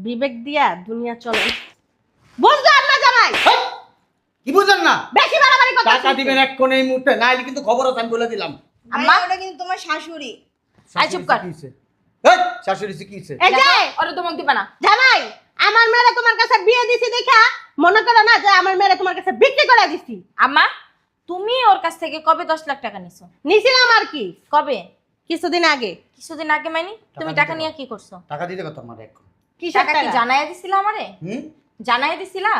বিবেক দিয়া দুনিয়া চলে। বুঝলাম না জামাই। কি বুঝলেন না? বেশি বাড়াবাড়ি কথা। টাকা দিবেন এক কোণে এই মুহূর্তে, নাইলে কিন্তু খবর আছে আমি বলে দিলাম। আম্মা ওটা কিন্তু তোমার শাশুড়ি। আই চুপ কর। এই শাশুড়ি কি হইছে? এই যে ওরে তোমাক দিবা না। জামাই, আমার মেয়ে তোমার কাছে বিয়ে দিছি দেখা মনে করো না যে আমার মেয়ে তোমার কাছে বিক্রি করে দিছি। আম্মা তুমি ওর কাছ থেকে কবে 10 লাখ টাকা নিছো? নিছিলাম আর কি কবে? কিছুদিন আগে। কিছুদিন আগে মানে তুমি টাকা টাকা দিতে নিয়ে কি করছো? টাকা দিতে কত আমার এক? কি টাকা কি জানাইয়া দিছিলা আমারে? জানাইয়া দিছিলা?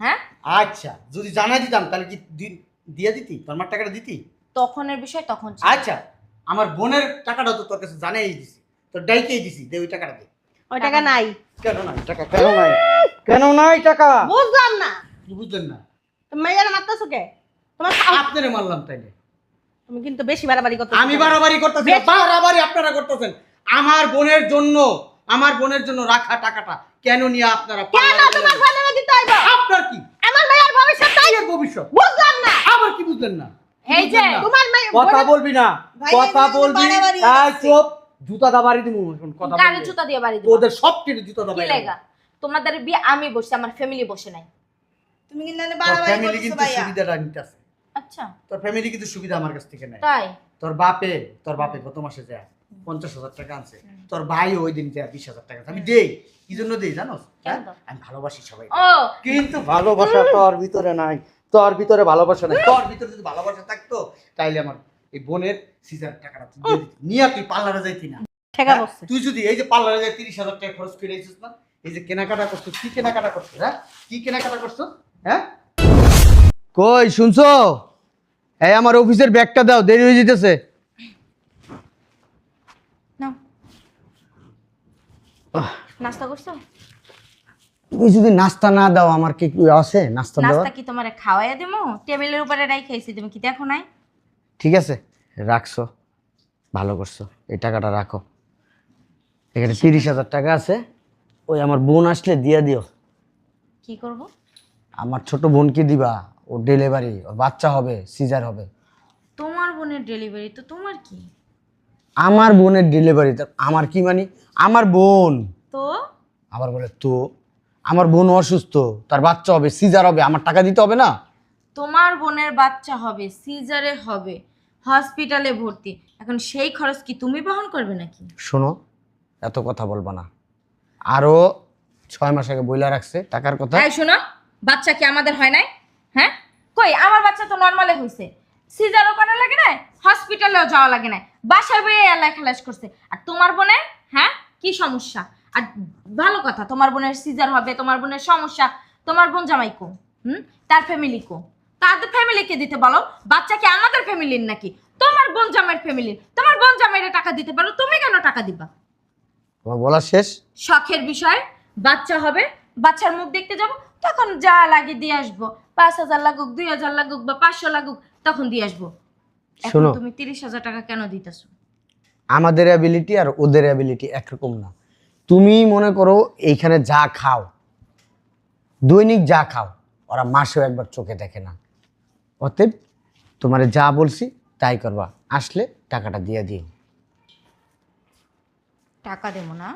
হ্যাঁ? আচ্ছা, যদি জানাই দিতাম তাহলে কি দিয়ে দিতি? তোমার টাকাটা দিতি? তখনের বিষয় তখন ছিল। আচ্ছা, আমার বোনের টাকাটা তো তোর কাছে জানাই দিছি, তোর ডাইকেই দিছি, দে ওই টাকাটা দে। ওই টাকা নাই। কেন নাই টাকা? কেন নাই? কেন নাই টাকা? বুঝলাম না। কি বুঝলেন না? তুমি মেয়ের মারতেছো কে? তোমার আপনারে মারলাম তাইলে। তুমি কিন্তু বেশি বাড়াবাড়ি করতেছো। আমি বাড়াবাড়ি করতেছি না, বাড়াবাড়ি আপনারা করতেছেন। আমার বোনের জন্য রাখা টাকাটা কেন নিয়ে আপনারা কেন তোমার বোনের দিতে হইব? আপনার কি? আমার মেয়ের ভবিষ্যৎ নাই। এর ভবিষ্যৎ বুঝলাম না। আবার কি বুঝলেন না? এই যে তোমার মেয়ে কথা বলবি না, ভাই, কথা এগুলো বলবি। বাড়াবাড়ি এই হচ্ছে। চুপ, জুতা দা বাড়ি দিমু এখন কথা কারে বলবি। জুতা দিয়ে বাড়ি দিবা? তোদের সব কেটে জুতা দা কি বাড়ি। লাগা? তোমাদের বিয়ে আমি বসে, আমার ফ্যামিলি বসে নাই। তুমি কিন্তু তোর বাড়াবাড়ি ফ্যামিলি করছো কিন্তু ভাইয়া। সুবিধাটা নিতেছে। আচ্ছা তোর ফ্যামিলি কিন্তু সুবিধা আমার কাছ থেকে নেয়। তাই? তোর বাপে গত মাসে যায় 50,000 টাকা আনছে। তোর ভাই ওই দিন যায় 20,000 টাকা। আমি দেই, কি জন্য দেই জানোস? কেন দাও? আমি ভালোবাসি সবাই। ও কিন্তু ভালোবাসা তোর ভিতরে নাই, তোর ভিতরে ভালোবাসা নাই। তোর ভিতরে যদি ভালোবাসা থাকতো তাইলে আমার এই বোনের সিজার টাকাটা তুই দিয়ে দিতি। নিয়া তুই পার্লারে যাইতি না। ঠেকা বসছে। তুই যদি এই যে পার্লারে যাই 30,000 টাকা খরচ করে আইছিস না, এই যে কেনাকাটা করছিস, কি কেনাকাটা করছিস? হ্যাঁ, কি কেনাকাটা করছিস? হ্যাঁ, কই শুনছো? এই আমার অফিসের ব্যাগটা দাও, দেরি হয়ে যেতেছে। নাও। নাস্তা করছো? তুমি যদি নাস্তা না দাও আমার কি আছে নাস্তা দেওয়া? নাস্তা কি তোমারে খাওয়াইয়া দেবো? টেবিলের উপরে রাখাইছি, তুমি কি দেখো নাই? ঠিক আছে, রাখছো, ভালো করছো। এই টাকাটা রাখো, এখানে 30,000 টাকা আছে। ওই আমার বোন আসলে দিয়া দিও। কি করব? আমার ছোট বোনকে দিবা, ও ডেলিভারি, ওর বাচ্চা হবে, সিজার হবে। তোমার বোনের ডেলিভারি তো তোমার কি? আমার বোনের ডেলিভারি, আমার কি মানে? আমার বোন তো আবার বলে তো, আমার বোন অসুস্থ, তার বাচ্চা হবে, সিজার হবে, আমার টাকা দিতে হবে না? তোমার বোনের বাচ্চা হবে, সিজারে হবে, হসপিটালে ভর্তি, এখন সেই খরচ কি তুমি বহন করবে নাকি? শোনো, এত কথা বলবা না। আরো 6 মাস আগে বইলা রাখছে টাকার কথা। এই শোনো, বাচ্চা কি আমাদের হয় নাই? হ্যাঁ, কই আমার বাচ্চা তো নরমালে হইছে, সিজারও করা লাগে না, হসপিটালেও যাওয়া লাগে না, বাসায় বইয়ে আল্লাহ খালাস করছে। আর তোমার বোনের হ্যাঁ কি সমস্যা? আর ভালো কথা, তোমার বোনের সিজার হবে, তোমার বোনের সমস্যা, তোমার বোন জামাই কো? তার ফ্যামিলি কো? তাদের ফ্যামিলিকে দিতে বলো। বাচ্চা কি আমাদের ফ্যামিলির নাকি? তোমার বোন জামাইয়ের ফ্যামিলির। তোমার বোন জামাইরে টাকা দিতে পারো, তুমি কেন টাকা দিবা? তোমার বলা শেষ? শখের বিষয়, বাচ্চা হবে, বাচ্চার মুখ দেখতে যাব, তখন যা লাগে দিয়ে আসবো। 5,000 লাগুক, 2,000 লাগুক বা 500 লাগুক, তখন দিয়ে আসবো। এখন শোনো, তুমি 30,000 টাকা কেন দিতেছো? আমাদের অ্যাবিলিটি আর ওদের অ্যাবিলিটি একরকম না। তুমি মনে করো এইখানে যা খাও, দৈনিক যা খাও, ওরা মাসেও একবার চোখে দেখে না। অতএব তোমারে যা বলছি তাই করবা, আসলে টাকাটা দিয়ে দিও। টাকা দেবো না?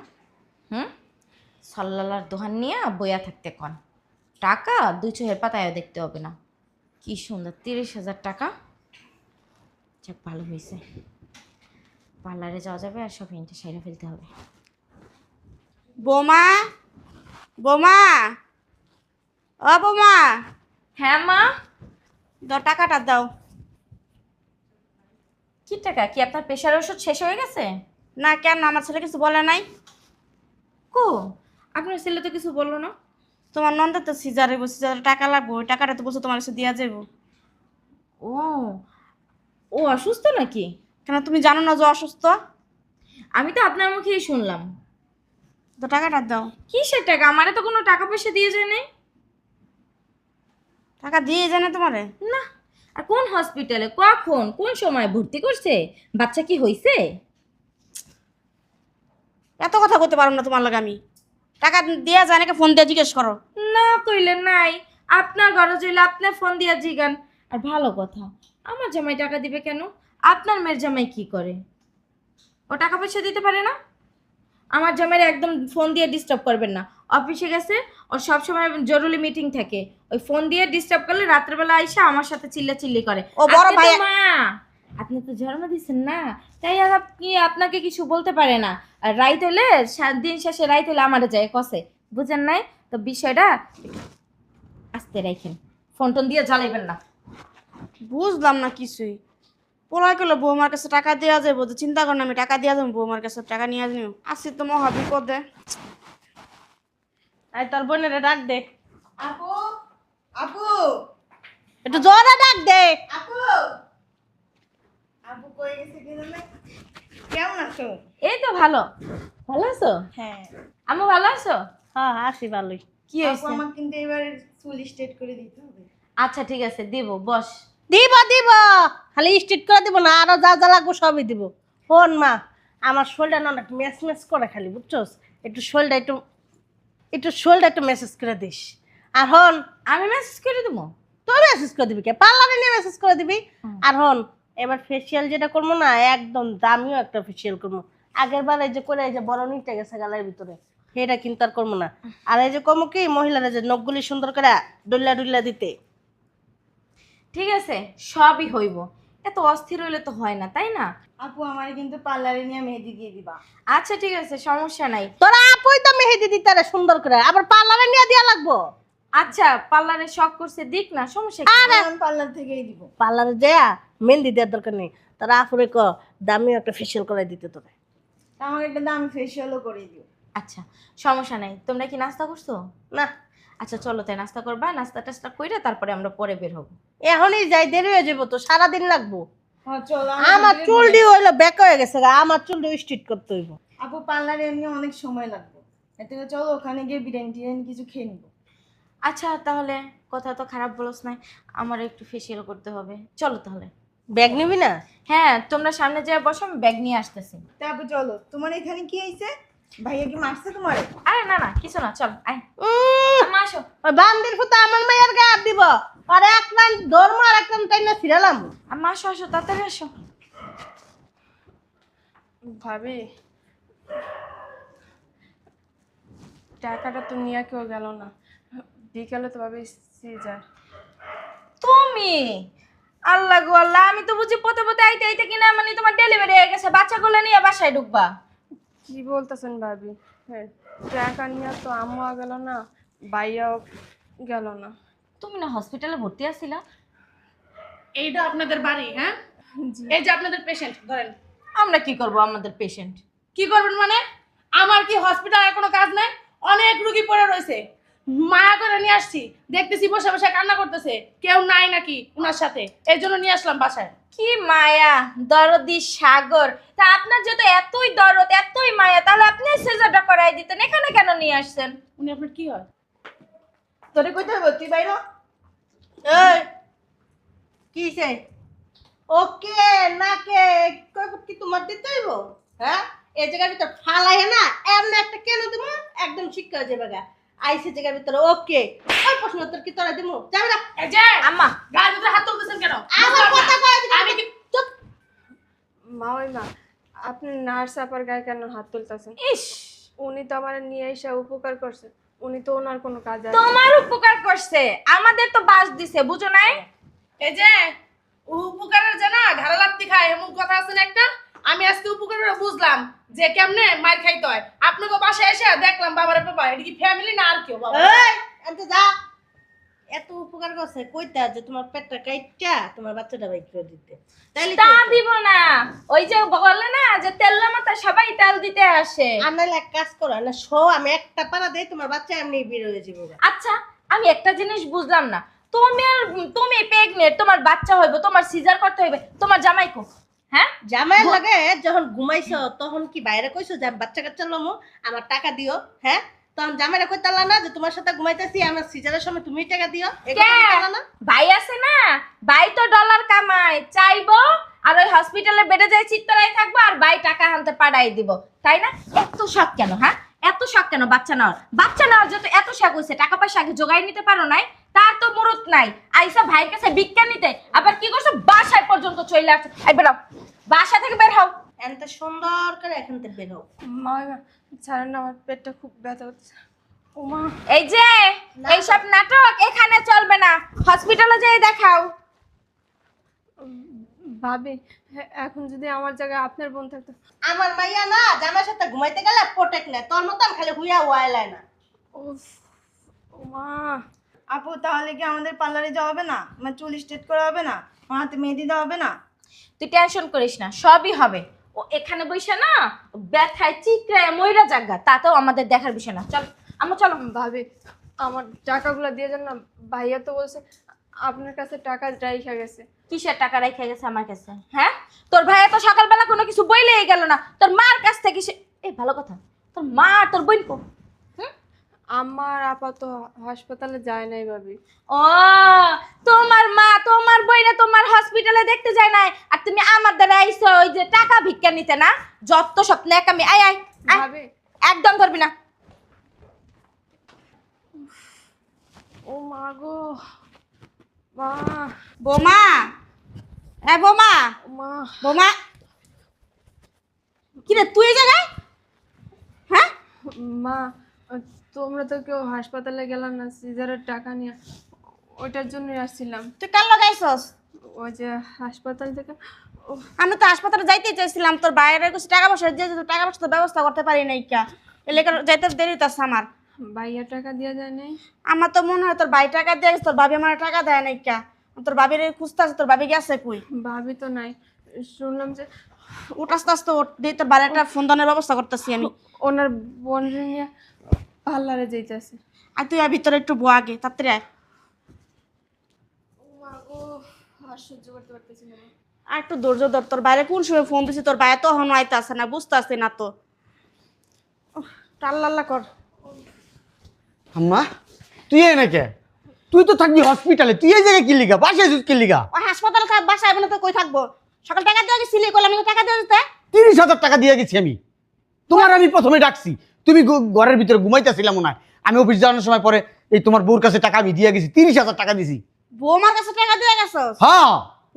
সাল্লালার দোহান নিয়ে বইয়া থাকতে কন। টাকা দুই চোখের পাতায়ও দেখতে হবে না। কি সুন্দর 30,000 টাকা। যাক ভালো হয়েছে, পার্লারে যাওয়া যাবে আর শপিংটা সেরে ফেলতে হবে। বোমা, বোমা, ও বোমা, হ্যাঁ মা। দাও টাকাটা দাও। কি টাকা? কি আপনার প্রেশার ওষুধ শেষ হয়ে গেছে? না কেন, আমার ছেলে কিছু বলে নাই? কো আপনার ছেলে তো কিছু বললো না। তোমার নন্দের তো সিজারে সিজারে টাকা লাগবো, ওই টাকাটা তো বলছো তোমার কাছে দিয়া যাবো। ও, ও অসুস্থ নাকি? কেন তুমি জানো না যে অসুস্থ? আমি তো আপনার মুখেই শুনলাম। তো টাকাটা দাও। কিসের টাকা? আমারে তো কোনো টাকা পয়সা দিয়ে যায় নাই। টাকা দিয়ে জানে তোমারে? না। আর কোন হসপিটালে, কখন, কোন সময় ভর্তি করছে? বাচ্চা কি হইছে? এত কথা বলতে পারো না তোমার লাগে আমি। টাকা দিয়া যায় নাকি ফোন দিয়ে জিজ্ঞেস করো। না কইলে নাই। আপনার ঘরে যাইলে আপনি ফোন দিয়া জিগান। আর ভালো কথা, আমার জামাই টাকা দিবে কেন? আপনার মেয়ের জামাই কি করে? ও টাকা পয়সা দিতে পারে না? আমার জামাইয়ের একদম ফোন দিয়ে ডিস্টার্ব করবেন না। অফিসে গেছে, ওর সবসময় জরুরি মিটিং থাকে, ওই ফোন দিয়ে ডিস্টার্ব করলে রাত্রেবেলা আইসা আমার সাথে চিল্লাচিল্লি করে। ও বড় আপনি তো ভাই- মা, আপনি তো জন্ম দিচ্ছেন না, তাই আর আপনি আপনাকে কিছু বলতে পারে না। আর রাইত হলে দিন শেষে রাইত হলে আমারে যায় কষে, বুঝেন নাই তো বিষয়টা। আস্তে রাখেন, ফোন টোন দিয়ে জ্বালাইবেন না। বুঝলাম না কিছুই। পোলাই করলে বৌমার কাছে টাকা দেওয়া যাবো, তো চিন্তা করেন আমি টাকা দেওয়া যাবো, বৌমার কাছে টাকা নিয়ে আসবো। আসছি তো মহা বিপদে। আই তোর বোনের ডাক দে, আপু আপু একটু জোরে ডাক দে। আপু আপু কই গেছে কি জানে? কেমন আছো? এই তো ভালো। ভালো আছো? হ্যাঁ আমি ভালো আছো? হ্যাঁ আসি ভালোই। কি আপু হয়েছে? আমার কিন্তু এবার চুল স্ট্রেট করে দিতে হবে। আচ্ছা ঠিক আছে, দিব, বস। দিব দিব, খালি স্ট্রিট করে দিব না, আরো যা যা লাগবো সবই দিব। ফোন মা, আমার শোলটা না অনেক ম্যাচ ম্যাচ করে খালি, বুঝছস? একটু শোলটা একটু শোলটা একটু মেসেজ করে দিস। আর হন, আমি মেসেজ করে দেবো। তুই মেসেজ করে দিবি কে? পার্লারে নিয়ে মেসেজ করে দিবি। আর হন, এবার ফেসিয়াল যেটা করবো না, একদম দামিও একটা ফেসিয়াল করবো। আগের বার এই যে করে এই যে বড় নিতে গেছে গালের ভিতরে, সেটা কিন্তু আর করবো না। আর এই যে কমো কি মহিলারা যে নখগুলি সুন্দর করে ডুল্লা ডুল্লা দিতে। ঠিক আছে, সবই হইব। এত অস্থির হইলে তো হয় না, তাই না? আপু আমারে কিন্তু পার্লারে নিয়ে মেহেদি দিয়ে দিবা। আচ্ছা ঠিক আছে, সমস্যা নাই। তোরা আপুই তো মেহেদি দিতে রে সুন্দর করে, আবার পার্লারে নিয়ে দিয়া লাগবো। আচ্ছা, পার্লারে শখ করছে, দিক না, সমস্যা কি? আমি পার্লার থেকেই দিব। পার্লারে যেয়া মেহেন্দি দেওয়ার দরকার নেই, তারা আপুরে ক দামিও একটা ফেসিয়াল করে দিতে তোরে। তা আমাকে একটা দামি ফেসিয়ালও করে দিও। আচ্ছা সমস্যা নাই। তোমরা কি নাস্তা করছো? না আচ্ছা চলো তাই নাস্তা করবা, নাস্তা টাস্তা কইরা তারপরে আমরা পরে বের হবো। এখনই যাই, দেরি হয়ে যাবো তো, সারাদিন লাগবো। হ্যাঁ চলো। আমার চুলডি হইলো বেক হয়ে গেছে গা, আমার চুলডি স্ট্রিট করতে হইব। আপু পার্লারে এমনি অনেক সময় লাগবে, এতে চলো ওখানে গিয়ে বিরিয়ানি টিরিয়ানি কিছু খেয়ে নিবো। আচ্ছা তাহলে, কথা তো খারাপ বলছ নাই, আমার একটু ফেসিয়াল করতে হবে, চলো তাহলে। ব্যাগ নিবি না? হ্যাঁ তোমরা সামনে যেয়ে বসো, আমি ব্যাগ নিয়ে আসতেছি। তারপর চলো। তোমার এখানে কি হয়েছে? ভাইয়া কি মারছে তোমারে? আরে না না কিছু না, চল আয়। মা আসো। ওই বান্দির ফুটা আমার মায়ের গায়ে হাত দিব, আর এক রান ধর্ম আর এক রান তাই না ফিরালাম। মা আসো, আসো তাড়াতাড়ি আসো। ভাবি, টাকাটা তো নিয়ে কেউ গেল না, বিকেলে তো ভাবি সিজার। তুমি আল্লাহ গো আল্লাহ, আমি তো বুঝি পথে পথে আইতে আইতে কিনা মানে তোমার ডেলিভারি হয়ে গেছে, বাচ্চাগুলো নিয়ে বাসায় ঢুকবা। কি বলতেছেন ভাবি? হ্যাঁ, টাকা নিয়ে তো আম্মা গেল না, ভাইয়াও গেল না। তুমি না হসপিটালে ভর্তি আছিলা? এইটা আপনাদের বাড়ি? হ্যাঁ, এই যে আপনাদের পেশেন্ট ধরেন। আমরা কি করব আমাদের পেশেন্ট? কি করবেন মানে? আমার কি হসপিটালে কোনো কাজ নাই? অনেক রুগী পড়ে রয়েছে, মায়া করে নিয়ে আসছি। দেখতেছি বসে বসে কান্না করতেছে, কেউ নাই নাকি ওনার সাথে, এই জন্য নিয়ে আসলাম বাসায়। কি মায়া, দরদি সাগর। তা আপনার যত এতই দরদ এতই মায়া, তাহলে আপনি সিজারটা করাই দিতেন, এখানে কেন নিয়ে আসছেন? উনি আপনার কি হয়? তোরে কইতে হবে তুই বাইর হ। এই কিছে ওকে নাকে কই কি তোমার দিতে হইব? হ্যাঁ, এই জায়গার ভিতর ফালাই না এমনি একটা কেন দিমু, একদম শিক্ষা হয়ে যাবে গা। আইসে জায়গার ভিতরে ওকে, ওই প্রশ্ন তোর কি তোরা দিমু? যাবে না। এই যে আম্মা গায়ের ভিতরে হাত তুলতেছেন কেন? আমার কথা কয় আমি কি চুপ। মা, ওই মা, আপনি নার্স আপার গায়ে কেন হাত তুলতেছেন? ইস, উনি তো আমার নিয়ে এসে উপকার করছে, উনি তো ওনার কোনো কাজ আছে? তোমার উপকার করছে, আমাদের তো বাস দিছে, বুঝো নাই? এই যে উপকারের যে না ঘাড়া লাত্তি খায় এমন কথা আছে না একটা। আমি আজকে উপকার করে বুঝলাম যে কেমনে মার খাইতে হয়। আপনাকে বাসায় এসে দেখলাম বাবার বাবা, এটা কি ফ্যামিলি না আর কেউ? বাবা এই এত যা, এত উপকার করছে কইতা যে তোমার পেটটা কাইটা তোমার বাচ্চাটা বাইক করে দিতে, তাইলে তা দিব না। ওই যে বলে না যে তেল মাথা সবাই তেল দিতে আসে। আর নাহলে এক কাজ করো না, শো আমি একটা পাড়া দেই, তোমার বাচ্চা এমনি বের হয়ে যাবে। আচ্ছা আমি একটা জিনিস বুঝলাম না, তুমি প্রেগনেন্ট, তোমার বাচ্চা হইবে, তোমার সিজার করতে হইবে, তোমার জামাই কো? হ্যাঁ, জামাইয়ের লাগে যখন ঘুমাইছো তখন কি বাইরে কইছো যে আমি বাচ্চা কাচ্চা লমু, আমার টাকা দিও? হ্যাঁ, তখন জামাইরা কইতালা না যে তোমার সাথে ঘুমাইতেছি, আমার সিজারের সময় তুমি টাকা দিও? এই কথা কইতালা না? ভাই আছে না, ভাই তো ডলার কামায়, চাইবো আর ওই হসপিটালে বেডে যাই চিত্তরাই থাকবো, আর ভাই টাকা আনতে পাঠাই দিব, তাই না? এত শখ কেন? হ্যাঁ, এত শখ কেন বাচ্চা নেওয়ার? বাচ্চা নেওয়ার যত এত শখ হয়েছে, টাকা পয়সা আগে জোগাড় নিতে পারো নাই? তার তো মুরত নাই, আইসা ভাইয়ের কাছে ভিক্ষা নিতে, আবার কি করছো বাসায় পর্যন্ত চলে আসছো। এই বেরাও, বাসা থেকে বের হও। এনতে সুন্দর করে এখান থেকে বের হও। মা ছাড়েন না, আমার পেটটা খুব ব্যথা হচ্ছে। ও মা, এই যে এইসব নাটক এখানে চলবে না, হসপিটালে যেয়ে দেখাও। ভাবি এখন যদি আমার জায়গায় আপনার বোন থাকতো। আমার মাইয়া না জামার সাথে ঘুমাইতে গেলে প্রোটেক্ট নেয়, তোর মতন খালি হুইয়া ওয়াইলায় না। উফ, ও মা, আপু তাহলে কি আমাদের পার্লারে যাওয়া হবে না? আমার চুল স্ট্রেট করা হবে না? আমার হাতে মেহেদি দেওয়া হবে না? তুই টেনশন করিস না, সবই হবে। ও এখানে বসে না ব্যথায় চিকরায় ময়রা জায়গা, তাতেও আমাদের দেখার বিষয় না। চল আমরা চলো। ভাবি আমার টাকাগুলো দিয়ে যান না, ভাইয়া তো বলছে আপনার কাছে টাকা রাইখা গেছে। কিসের টাকা রেখে গেছে আমার কাছে? হ্যাঁ, তোর ভাইয়া তো সকালবেলা কোনো কিছু বইলেই গেল না, তোর মার কাছ থেকে সে এই ভালো কথা, তোর মা আর তোর বোন কো? আমার আপাতত হাসপাতালে যায় নাই ভাবি। ও তোমার মা তোমার বইনে তোমার হসপিটালে দেখতে যায় নাই, আর তুমি আমার দ্বারা আইছো ওই যে টাকা ভিক্ষা নিতে না? যত স্বপ্ন এক আমি আয় আয় আয়। ভাবি একদম ধরবি না। ও মা গো, মা, বোমা, এ বোমা, ও মা, বোমা, কি রে তুই এই জায়গায়? হ্যাঁ, মা তোমরা তো কেউ হাসপাতালে গেলাম না সিজারের টাকা নিয়ে, ওইটার জন্যই আসছিলাম। তুই কার লাগাইছস? ওই যে হাসপাতাল থেকে আমি তো হাসপাতালে যাইতে চাইছিলাম, তোর বাইরে কিছু টাকা পয়সা দিয়ে টাকা পয়সা তো ব্যবস্থা করতে পারি নাই কা, এলে যাইতে দেরি হইতাছে আমার। ভাইয়া টাকা দেওয়া যায় নাই। আমার তো মনে হয় তোর ভাই টাকা দিয়ে গেছে, তোর ভাবি আমার টাকা দেয় নাই কা। তোর ভাবির খুঁজতে তোর ভাবি গেছে কই? ভাবি তো নাই, শুনলাম যে ওট আস্তে আস্তে ওট দিয়ে তোর বাড়ি একটা ফোন দানের ব্যবস্থা করতেছি আমি। ওনার বোন নিয়ে পার্লারে যাইতেছে। আর তুই আর ভিতরে একটু বো আগে, তাড়াতাড়ি আয়। আর সহ্য করতে পারতেছি না। আর একটু ধৈর্য ধর, তোর বাইরে কোন সময় ফোন দিছি, তোর বাইরে তো এখনো আইতে আসে না, বুঝতে আসে না তো। টাল্লাল্লা কর। আম্মা তুই এই নাকি? তুই তো থাকবি হসপিটালে, তুই এই জায়গায় কি লিগা? বাসায় কি লিগা? ও হাসপাতালে থাক, বাসায় না তো কই থাকবো? সকাল টাকা দিয়ে গেছিলি, কইলাম আমি টাকা দিয়ে দিতে। 30,000 টাকা দিয়ে গেছি আমি। তোমার আমি প্রথমে ডাকছি, তুমি ঘরের ভিতরে ঘুমাইতেছিলাম মনে হয়। আমি অফিস যাওয়ার সময় পরে এই তোমার বউর কাছে টাকা আমি দিয়ে গেছি, 30,000 টাকা দিছি। বৌমার কাছে টাকা দিয়ে গেছস? হ্যাঁ,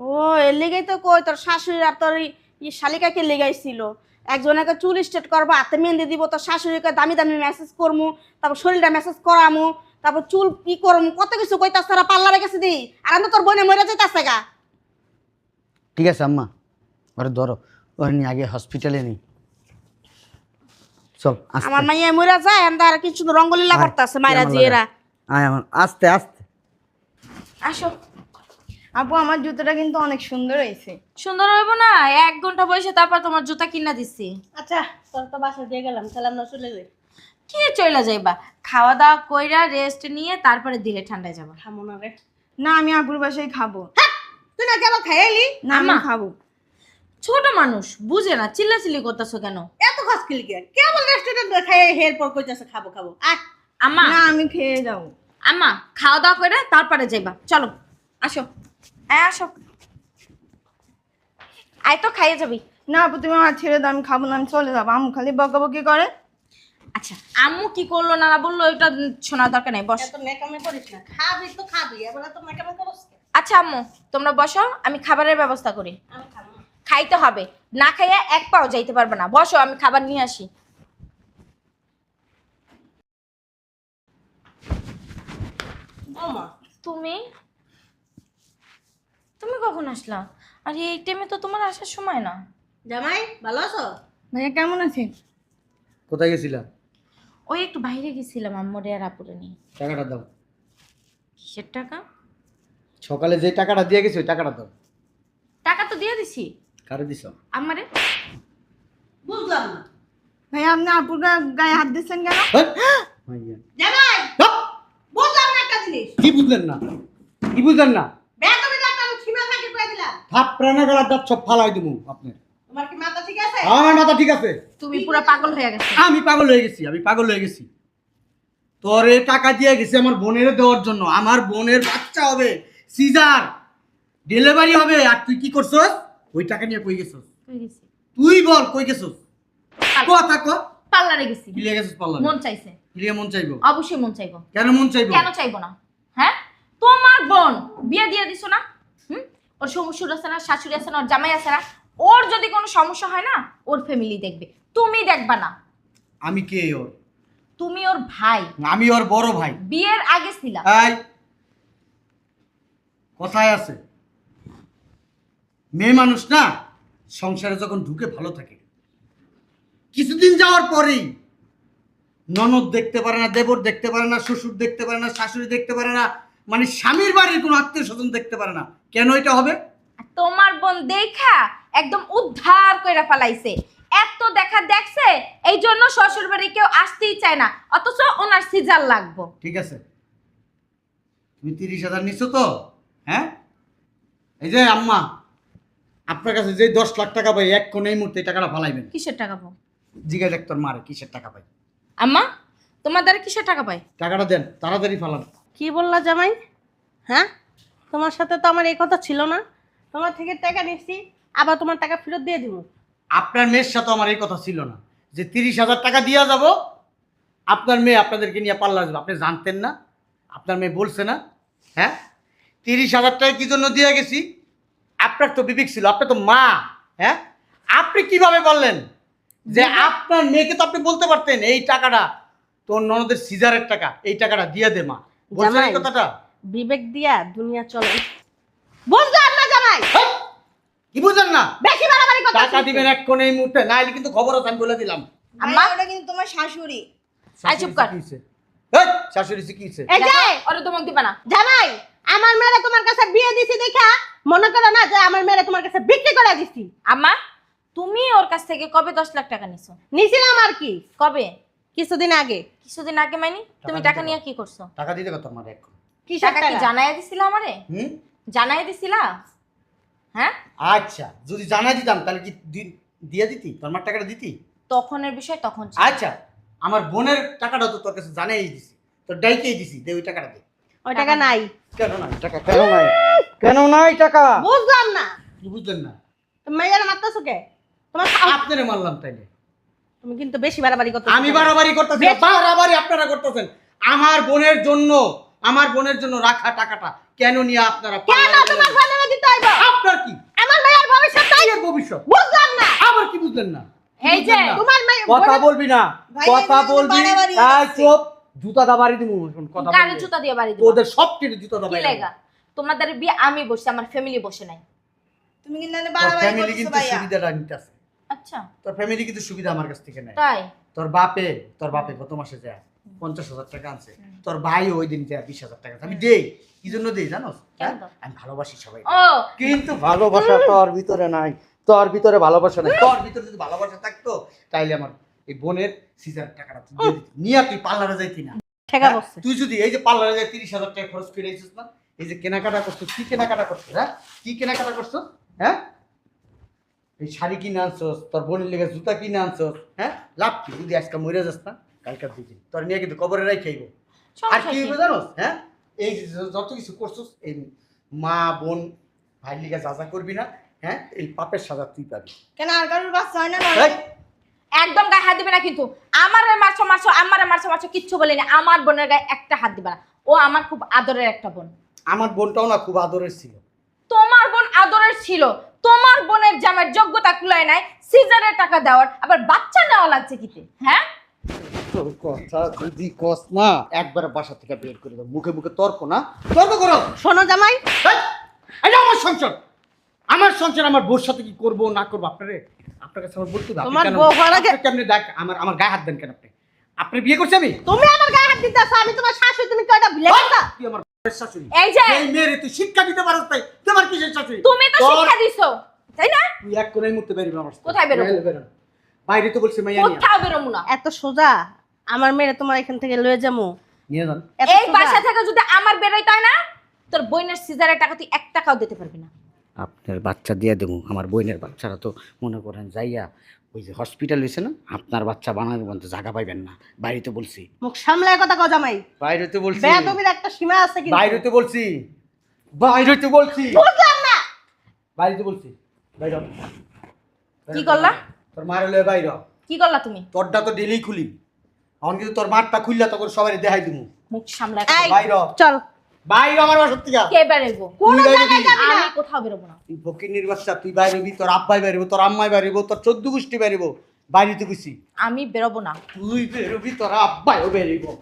ও এর লেগেই তো কই তোর শাশুড়ি আর তোর এই শালিকাকে লেগাইছিল। একজনকে চুল স্ট্রেট করবো, হাতে মেহেন্দি দিব, তোর শাশুড়িকে দামি দামি মেসেজ করমু, তারপর শরীরটা মেসেজ করামু, তারপর চুল কি করমু, কত কিছু কইতাছ। তারা পার্লারে গেছে দি, আর আমি তো তোর বোনে মরে যাইতাছে গা। ঠিক আছে আম্মা, ওরে ধরো, ওরে নিয়ে আগে হসপিটালে নি। চল আস্তে আমার মাইয়া মরে যায়, আমরা আর কিছু রঙ্গলীলা করতেছে মাইরা জিয়েরা। আয় আমার, আস্তে আস্তে। আসো। আপু আমার জুতোটা কিন্তু অনেক সুন্দর হয়েছে। সুন্দর হইব না? 1 ঘন্টা বসে তারপর তোমার জুতা কিনা দিছি। আচ্ছা তোর তো বাসা দিয়ে গেলাম, তাহলে আমরা চলে যাই। কি চলে যাইবা? খাওয়া দাওয়া কইরা রেস্ট নিয়ে তারপরে দিলে ঠান্ডায় যাবা। খামো না রে। না আমি আপুর বাসায় খাবো। তুই না কেবল খাইলি? না আমি আম্মা। খাবো। ছোট মানুষ বুঝে না, চিল্লাচিল্লি করতেছো কেন? এত খাস খেলি কে? কেবল রেস্টুরেন্টে খাই হের পর কইতাছে খাবো খাবো। আয় আম্মা, না আমি খেয়ে যাবো। আম্মা খাওয়া দাওয়া করে তারপরে যাইবা। চলো আসো, আসো। আয় তো খাইয়ে যাবি। না আপু তুমি আমার ছেড়ে দাও, আমি খাবো না, আমি চলে যাবো। আম্মু খালি বকাবকি করে। আচ্ছা আম্মু কি করলো না না বললো এটা শোনার দরকার নাই, বস। এত মেকামে করিস না, খাবি তো খাবি, এবার তো মেকামে করিস না। আচ্ছা আম্মু তোমরা বসো, আমি খাবারের ব্যবস্থা করি। আমি খাবো না। খাইতে হবে, না খাইয়া এক পাও যাইতে পারবে না। বসো, আমি খাবার নিয়ে আসি। বৌমা, তুমি তুমি কখন আসলা? আর এই টাইমে তো তোমার আসার সময় না। জামাই ভালো আছো? ভাইয়া কেমন আছেন? কোথায় গেছিলা? ওই একটু বাইরে গেছিলাম আম্মুরে আর আপুরে নিয়ে। টাকাটা দাও। কিসের টাকা? সকালে যে টাকাটা দিয়ে গেছি ওই টাকাটা দাও। টাকা তো দিয়ে দিছি। কারে দিছ? আমারে। বুঝলাম না। ভাইয়া আপনি আপুর গায়ে হাত দিচ্ছেন কেন? মাইয়া। জামাই হাপ! বুঝলাম না একটা জিনিস। কি বুঝলেন না? কি বুঝলেন না? বেতবে একটা সীমা থাকে কই দিলা। থাপ প্রাণা গলা দাঁত সব ফালাই দিমু আপনি। তোমার কি মাথা ঠিক আছে? আমার মাথা ঠিক আছে। তুমি পুরো পাগল হয়ে গেছো। আমি পাগল হয়ে গেছি, আমি পাগল হয়ে গেছি। তোরে টাকা দিয়ে গেছি আমার বোনের দেওয়ার জন্য। আমার বোনের বাচ্চা হবে, সিজার ডেলিভারি হবে, আর তুই কি করছস? ওই টাকা নিয়ে কই গেছস? কই গেছি? তুই বল কই গেছস? কথা ক। পার্লারে গেছি। কি লিয়ে গেছস পাল্লা? মন চাইছে। কি লিয়ে মন চাইবো? অবশ্যই মন চাইবো। কেন মন চাইবো? কেন চাইবো না? হ্যাঁ, তোমার বোন বিয়ে দিয়ে দিছো না? ওর শ্বশুর আছে না, শাশুড়ি আছে না, ওর জামাই আছে না, ওর যদি কোনো সমস্যা হয় না ওর ফ্যামিলি দেখবে, তুমি দেখবা না। আমি কে ওর? তুমি ওর ভাই, আমি ওর বড় ভাই। বিয়ের আগে ছিলা। এই কথায় আছে, মেয়ে মানুষ না সংসারে যখন ঢুকে ভালো থাকে, কিছুদিন যাওয়ার পরেই ননদ দেখতে পারে না, দেবর দেখতে পারে না, শ্বশুর দেখতে পারে না, শাশুড়ি দেখতে পারে না, মানে স্বামীর বাড়ির কোনো আত্মীয় স্বজন দেখতে পারে না। কেন এটা হবে? আর তোমার বোন দেখা একদম উদ্ধার কইরা ফেলাইছে। এত দেখা দেখছে এই জন্য শ্বশুর বাড়ি কেউ আসতেই চায় না, অথচ ওনার সিজার লাগবো। ঠিক আছে, তুমি 30,000 নিছো তো? হ্যাঁ, এই যে আম্মা, আপনার কাছে যে 10 লাখ টাকা পাই এক কোন এই মুহূর্তে এই টাকাটা ফালাইবেন। কিসের টাকা পাও? জিজ্ঞাসা দেখ তোর মারে কিসের টাকা পাই। আম্মা, তোমার দ্বারা কিসের টাকা পায়? টাকাটা দেন, তাড়াতাড়ি ফালান। কি বললা জামাই? হ্যাঁ, তোমার সাথে তো আমার এই কথা ছিল না। তোমার থেকে টাকা নিচ্ছি, আবার তোমার টাকা ফেরত দিয়ে দিব। আপনার মেয়ের সাথে আমার এই কথা ছিল না যে 30,000 টাকা দিয়া যাব, আপনার মেয়ে আপনাদেরকে নিয়ে পাল্লা যাবে। আপনি জানতেন না? আপনার মেয়ে বলছে না? হ্যাঁ, 30,000 টাকা কি জন্য দিয়ে গেছি? আপনার তো বিবেক ছিল, আপনার তো মা। হ্যাঁ, আপনি কিভাবে বললেন যে আপনার মেয়েকে? তো আপনি বলতে পারতেন এই টাকাটা তোর ননদের সিজারের টাকা, এই টাকাটা দিয়ে দে মা। বলছেন এই জামাই। কথাটা? বিবেক দিয়া দুনিয়া চলে, বুঝলাম না জামাই? হেই! কি বুঝলেন না? বেশি বাড়াবাড়ি কথা টাকা দিবেন এক কোণে এই মুহূর্তে, না হলে কিন্তু খবর আছে, আমি বলে দিলাম। আম্মা, ওটা কিন্তু তোমার শাশুড়ি। আই চুপ কর। শাশুড়ি শিখিয়েছে। এই যে ওরে ধমক দিবা না। জামাই, আমার মেয়েরা তোমার কাছে বিয়ে দিছি দেখা মনে করো না যে আমার মেয়েরা তোমার কাছে বিক্রি করে দিছি। আম্মা, তুমি ওর কাছ থেকে কবে 10 লাখ টাকা নিছো? নিছিলাম আর কি কবে? কিছুদিন আগে। কিছুদিন আগে মানে তুমি টাকা টাকা দিতে নিয়ে পারো। কি করছো? টাকা দিতে কত আমার এক? কিসের টাকা কি টাকা? জানাই দিছিলা আমারে? হুম, জানাই দিছিলা? হ্যাঁ, আচ্ছা, যদি জানা দিতাম তাহলে কি দিয়ে দিতি? তোর মার টাকাটা দিতি? তখনের বিষয় তখন ছিল। আচ্ছা, আমার বোনের টাকাটা তো তোর কাছে জানাই দিছি, তোর ডাইকেই দিছি, দে ওই টাকাটা দে। ওই টাকা নাই। কেন নাই টাকা? কেন নাই? কেন নাই টাকা? বুঝলাম না, কি বুঝলেন না? তুমি মেয়েরা মারতেছো কে? তোমার আপনারে মারলাম তাইলে? তুমি কিন্তু বেশি বাড়াবাড়ি করতে। আমি বাড়াবাড়ি করতেছি না, বাড়াবাড়ি আপনারা করতেছেন। আমার বোনের জন্য রাখা টাকাটা কেন নিয়ে আপনারা কেন পাল্লা তোমার দিলেন? বোনেরা দিতে হইব? আপনার কি? আমার মেয়ের ভবিষ্যৎ চাই। এর ভবিষ্যৎ বুঝলাম না। আবার কি বুঝলেন না? এই যে বুঝলেন না? তোমার মেয়ে কথা বলবি না, ভাই, কথা এগুলো বলবি। বাড়াবাড়ি এই হচ্ছে। চুপ, জুতা দা বাড়ি দিমু। কথা গাড়ি বলবি। জুতা দিয়ে বাড়ি দিব। ওদের সব টিরে জুতা দা কি বাড়ি লাগা? তোমাদের বিয়ে আমি বসে, আমার ফ্যামিলি বসে নাই। তুমি কিন্তু এনে তোর বাড়াবাড়ি ফ্যামিলি করতেছো কিন্তু ভাইয়া। সুবিধাটা নিতেছে। আচ্ছা, তোর ফ্যামিলি কিন্তু সুবিধা আমার কাছ থেকে নেয়। তাই? তোর বাপে গত মাসে যায় 50,000 টাকা আনছে। তোর ভাই ওই দিন যায় 20,000 টাকা। আমি দেই, কি জন্য দেই জানোস? হ্যাঁ? দাও? আমি ভালোবাসি সবাই, ও, কিন্তু ভালোবাসা তোর ভিতরে নাই। তোর ভিতরে ভালোবাসা নাই। তোর ভিতরে যদি ভালোবাসা থাকতো তাইলে আমার এই বোনের সিজার টাকাটা তুই দিয়ে দিতি। নিয়ে তুই পার্লারে যাইতি না। ঠেকা হ্যাঁ? বসছে। তুই যদি এই যে পার্লারে যাই 30,000 টাকা খরচ করে এসেছিস না, এই যে কেনাকাটা করছো, কি কেনাকাটা করছো? হ্যাঁ, কি কেনাকাটা করছো? হ্যাঁ, এই শাড়ি কিনে আনছোস, তোর বোনের লেগে জুতা কিনে আনছোস। হ্যাঁ, লাভ কি? যদি আজকে মরে যাস না, কালকার দিকে তোর নিয়ে কিন্তু কবরে রাই খাইব। আর সমস্যা কি কি? হইবে জানোস? হ্যাঁ, এই যে যত কিছু করছোস, এই মা বোন ভাই লিগা যা যা করবি না, হ্যাঁ, এই পাপের সাজা তুই পাবি। কেন আর কারোর বাচ্চা হয় না? এই, একদম গায়ে হাত দিবে না কিন্তু। আমারে মারছো কিচ্ছু বলিনি। আমার বোনের গায়ে একটা হাত দিবে না। ও আমার খুব আদরের একটা বোন। আমার বোনটাও না খুব আদরের ছিল। তোমার বোন আদরের ছিল, তোমার বোনের জামার যোগ্যতা কুলায় নাই সিজারের টাকা দেওয়ার, আবার বাচ্চা নেওয়া লাগছে কিতে? হ্যাঁ, তোর কথা যদি কস না, একবার বাসা থেকে বের করে দাও। মুখে মুখে তর্ক না, তর্ক করো। শোনো জামাই, এই, এটা আমার সংসার, আমার সংসার। আমার বউর সাথে কি করবো না করবো আপনার কাছে আমার বলতে হবে। আপনি তোমার কেন- বউ হওয়ার আগে- আপনি কেমনে দেখ আমার গায়ে হাত দেন কেন? আপনি বিয়ে করছে আমি? তুমি আমার গায়ে হাত দিতেছো, আমি তোমার শাশুড়ি, তুমি কি ওটা ভুলে গেছো? তুই আমার বউয়ের শাশুড়ি। এই যে এই মেয়েরে তুই শিক্ষা দিতে পারস তাই তোমার কিসের শাশুড়ি? তুমি তো তোর- শিক্ষা দিছো, তাই না? তুই এক কোণের মধ্যে বেরোবি আমার সাথে। কোথায় বেরোবো? বেরো না। বাইরে তো বলছি মাইয়া নিয়ে কোথাও বেরোবো না। এত সোজা আমার মেয়ে তোমার এখান থেকে লয়ে যাবো? নিয়ে যান। এত এই সোজা? বাসা থেকে যদি আমার বেরোইতে হয় না, তোর বোনের সিজারের টাকা তুই 1 টাকাও দিতে পারবি না। আপনার বাচ্চা দিয়ে দেবো। আমার বোনের বাচ্চারা তো মনে করেন যাইয়া ওই যে হসপিটাল হয়েছে না, আপনার বাচ্চা বানাতে বলতে জায়গা পাইবেন না। বাইরেতে বলছি, মুখ সামলায় কথা কও জামাই। বাইরেতে বলছি, বেয়াদবির একটা সীমা আছে কিন্তু। বাইরেতে বলছি, বাইরেতে বলছি, বুঝলাম না। বাইরেতে বলছি। বাইরে হ। কি করলা? তোর মার হলে বাইরে হ। কি করলা তুমি? তোরটা তো ডেলি খুলি, এখন কিন্তু তোর মারটা খুললা তখন সবাই দেখাই দিমু। মুখ সামলায় এই, বাইরে হ। চল বাইরে আমার বাসার থেকে কে বেরোবো? কোনো তুই জায়গায় বাইরে যাবি না। আমি কোথাও বেরোবো না। তুই ফকির বাচ্চা, তুই বাইরে হবি, তোর আব্বাই বাইরে তোর আম্মাই বাইরে তোর 14 গোষ্ঠী বাইরে বাইরে তো গেছি। আমি বেরোবো না। তুই বেরোবি, তোর আব্বাইও বেরোবো।